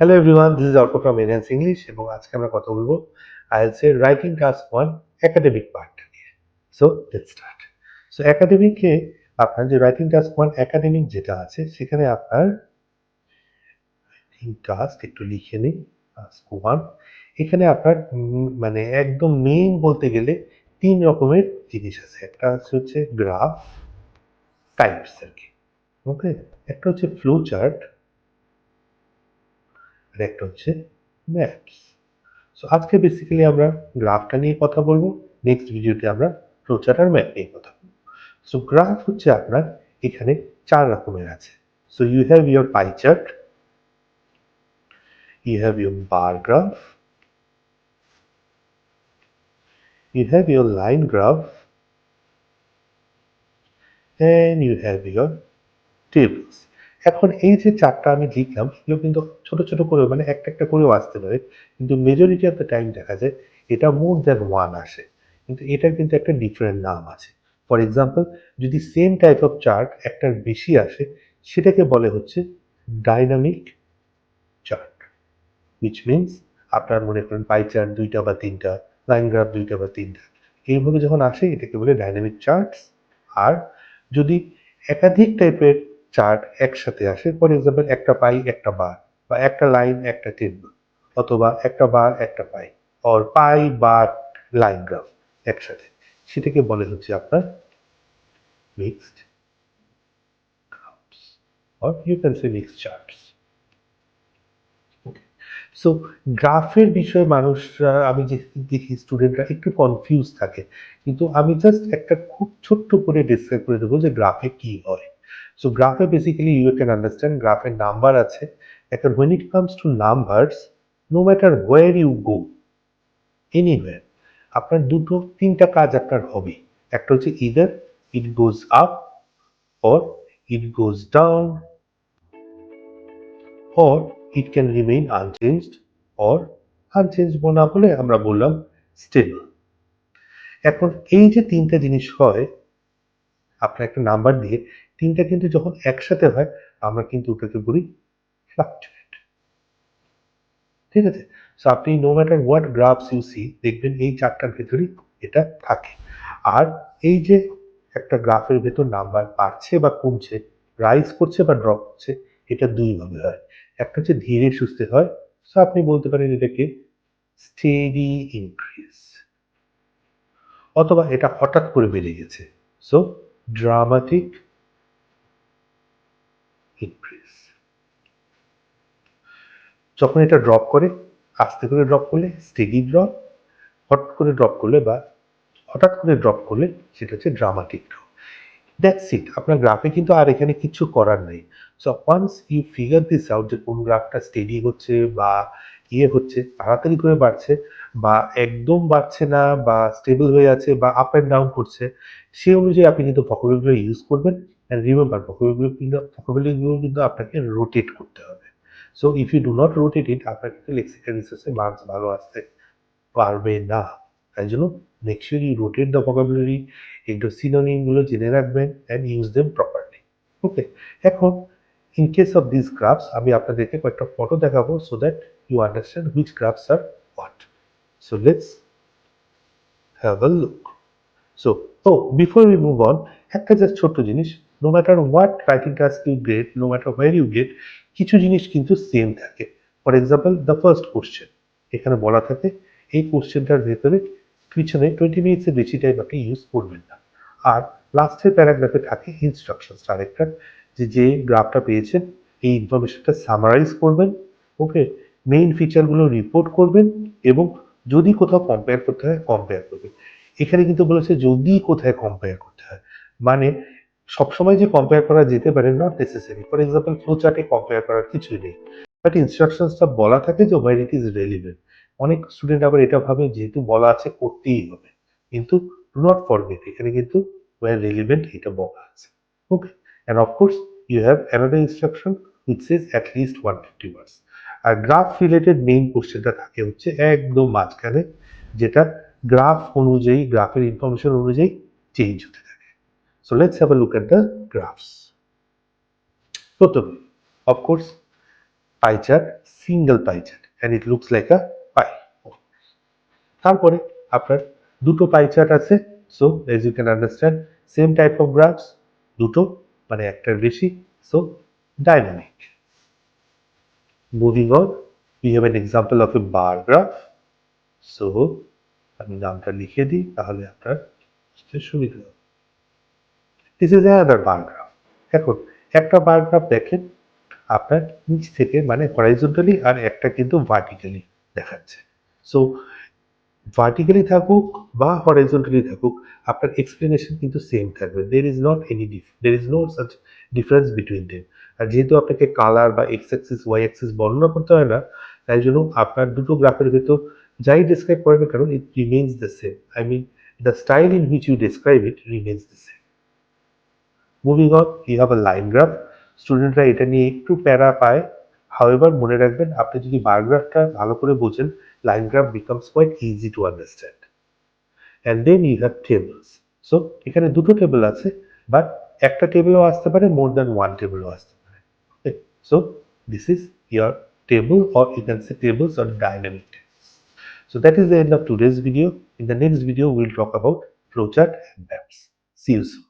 Hello everyone, this is Arko from Enhance English এবং আজকে আমরা কথা বলবো IELTS এর রাইটিং টাস্ক 1 একাডেমিক পার্ট নিয়ে। So let's start. সো একাডেমিকে আপনার যে রাইটিং টাস্ক 1 একাডেমিক যেটা আছে সেখানে আপনার টাস্ক একটু লিখে নিই টাস্ক 1 এখানে আপনার মানে একদম মেইন বলতে গেলে তিন রকমের জিনিস আছে। একটা হচ্ছে গ্রাফ টাইপস আর কি। ওকে, একটা হচ্ছে ফ্লো চার্ট আর একটা হচ্ছে ম্যাপস। সো আজকে বেসিক্যালি আমরা গ্রাফটা নিয়ে কথা বলবো, নেক্সট ভিডিওতে আমরা ফ্লোচার্ট আর ম্যাপ নিয়ে কথা বলবো। সো গ্রাফ হচ্ছে আপনার এখানে চার রকমের আছে। So you have your pie chart, you have your bar graph, you have your line graph, and you have your tables. এখন এই যে চারটা আমি লিখলাম এগুলো কিন্তু ছোট ছোট করে মানে একটা একটা করেও আসতে পারে, কিন্তু মেজরিটি অফ দ্য টাইম দেখা যায় এটা মোর দ্যান ওয়ান আসে, কিন্তু এটার কিন্তু একটা ডিফারেন্ট নাম আছে। ফর এক্সাম্পল, যদি সেম টাইপ অফ চার্ট একটার বেশি আসে সেটাকে বলে হচ্ছে ডাইনামিক চার্ট, which means আপনার মনে করেন পাই চার্ট দুইটা বা তিনটা, লাইন গ্রাফ দুইটা বা তিনটা, এইভাবে যখন আসে এটাকে বলে ডাইনামিক চার্টস। আর যদি একাধিক টাইপের চার্ট একসাথে আসে, ফর এক্সাম্পল একটা পাই একটা বার, বা একটা লাইন একটা টেবিল, অথবা একটা বার একটা pie, or pie bar line graph একসাথে, সেটাকে বলে হচ্ছে আপনার mixed graphs, or you can say mixed charts. So গ্রাফের বিষয়ে মানুষরা, আমি যে দেখি স্টুডেন্টরা একটু কনফিউজ থাকে, কিন্তু আমি জাস্ট একটা খুব ছোট্ট করে ডিসক্রাইব করে দেবো যে গ্রাফে কি হয়। সো গ্রাফে বেসিক্যালি ইউ ক্যান আন্ডারস্ট্যান্ড গ্রাফের নাম্বার আছে। এখন when it comes to numbers, no matter where you go, anywhere, আপনার দুটো তিনটা কাজ আপনার হবে। একটা হচ্ছে either it goes up or it goes down, or it can remain unchanged, or unchanged না বলে আমরা বললাম stable। এখন এই যে তিনটা জিনিস হয় আপনার একটা নাম্বার দিয়ে, তিনটা কিন্তু যখন একসাথে হয় আমরা কিন্তু ওটাকে বলি ফ্লাকচুয়েট। ঠিক আছে? সো আপনি no matter what graphs you see দেখবেন এই চারটার ভেতরেই এটা থাকে। আর এই যে একটা গ্রাফের ভেতর নাম্বার বাড়ছে বা কমছে, রাইজ করছে বা ড্রপ করছে, এটা দুই ভাবে হয়। একটা হচ্ছে ধীরে সুস্থে হয়, সো আপনি বলতে পারেন এটাকে স্টেডি ইনক্রিজ, অথবা এটা হঠাৎ করে বেড়ে গেছে, সো ড্রামাটিক ইনক্রিজ। যখন এটা ড্রপ করে, আস্তে করে ড্রপ করলে স্টেডি ড্রপ, হঠাৎ করে ড্রপ করলে বা হঠাৎ করে ড্রপ করলে সেটা হচ্ছে ড্রামাটিক ড্রপ। দ্যাটস ইট, আপনার গ্রাফে কিন্তু আর এখানে কিছু করার নেই। So once you figure this out যে কোন গ্রাফটা স্টেডি হচ্ছে বা ইয়ে হচ্ছে তাড়াতাড়ি করে বাড়ছে, বা একদম বাড়ছে না, বা স্টেবল হয়ে আছে, বা আপ অ্যান্ড ডাউন করছে, সেই অনুযায়ী আপনি কিন্তু ভোকাবুলারিগুলো ইউজ করবেন। অ্যান্ড রিমেম্বার, ভোকাবুলারিগুলো কিন্তু আপনাকে রোটেট করতে হবে। So if you do not rotate it, আপনার কিন্তু লেক্সিক্যাল রিসার্চে মার্কস ভালো আসতে পারবে না। তাই জন্য make sure you rotate the vocabulary, একটু সিনোনিম গুলো জেনে রাখবেন and use them properly. Okay, এখন in case of this graphs আমি আপনাদেরকে কয়েকটা ফটো দেখাবো so that you understand which graphs are what. So let's have a look. So before we move on, একটা জাস্ট ছোট্ট জিনিস, no matter what writing task you get, no matter where you get, কিছু জিনিস কিন্তু same থাকে। For example, the first question এখানে বলা থাকে এই কোশ্চেনটার ভেতরে পিছনে 20 মিনিটসের বেশি টাইম আপনি ইউজ করবেন না। আর লাস্টের প্যারাগ্রাফে থাকে ইনস্ট্রাকশনস আরেকটা, যে যে গ্রাফটা পেয়েছেন এই ইনফরমেশনটা সামারাইজ করবেন। ওকে, মেইন ফিচারগুলো রিপোর্ট করবেন, এবং যদি কোথাও কম্পেয়ার করতে হয় কম্পেয়ার করবেন। এখানে কিন্তু বলেছে যদি কোথায় কম্পেয়ার করতে হয়, মানে সবসময় যে কম্পেয়ার করা যেতে পারে not necessary. For example, flow চার্টে কম্পেয়ার করার কিছুই নেই, বাট ইনস্ট্রাকশনসটা বলা থাকে যে ওয়ার ইট ইজ রেলিভেন্ট। অনেক স্টুডেন্ট আবার এটা ভাবে যেহেতু বলা আছে করতেই হবে, কিন্তু ডু নট ফরগেট এখানে কিন্তু ওয়ার রেলিভেন্ট এটা বলা আছে। Okay, and of course you have another instruction which says at least 150 words. আর গ্রাফ রিলেটেড মেইন কোশ্চেনটা থাকে হচ্ছে একদম মাঝখানে, যেটা গ্রাফ অনুযায়ী, গ্রাফের ইনফরমেশন অনুযায়ী চেঞ্জ হতে থাকে। So let's have a look at the graphs. প্রথমে of course pie chart, single pie chart, and it looks like a pie. তারপরে আপনার দুটো pie chart আছে, so as you can understand same type of graphs, দুটো মানে একটার বেশি, so dynamic. Moving on, we have an example of a bar graph. So আমি নামটা লিখে দিই তাহলে আপনার বুঝতে সুবিধা হবে। This is another bar graph. এখন একটা বার গ্রাফ দেখেন আপনার নিচ থেকে মানে হরাইজন্টালি আর একটা কিন্তু ভার্টিক্যালি দেখাচ্ছে। সো ভার্টিক্যালি থাকুক বা হরাইজন্টালি থাকুক আপনার এক্সপ্লেনেশন কিন্তু সেম থাকবে। There is no such difference between them. আর যেহেতু আপনাকে কালার বা এক্স অ্যাক্সিস ওয়াই অ্যাক্সিস বর্ণনা করতে হয় না, তাই জন্য আপনার দুটো গ্রাফের ভেতর যাই ডিসক্রাইব করেন না কেন it remains the same. I mean the style in which you describe it remains the same. Moving on, you have a line graph. স্টুডেন্টরা এটা নিয়ে একটু প্যারা পায়, হাউএভার মনে রাখবেন আপনি যদি বার গ্রাফটা ভালো করে বোঝেন line graph becomes quite easy to understand. And then you have tables. So এখানে দুটো টেবিল আছে, বাট একটা টেবিলও আসতে পারে, মোর দ্যান ওয়ান টেবিলও আসতে পারে। So this is year table, or you can say tables or dynamic tables. So that is the end of today's video. In the next video we'll talk about flowchart and maps. See you soon.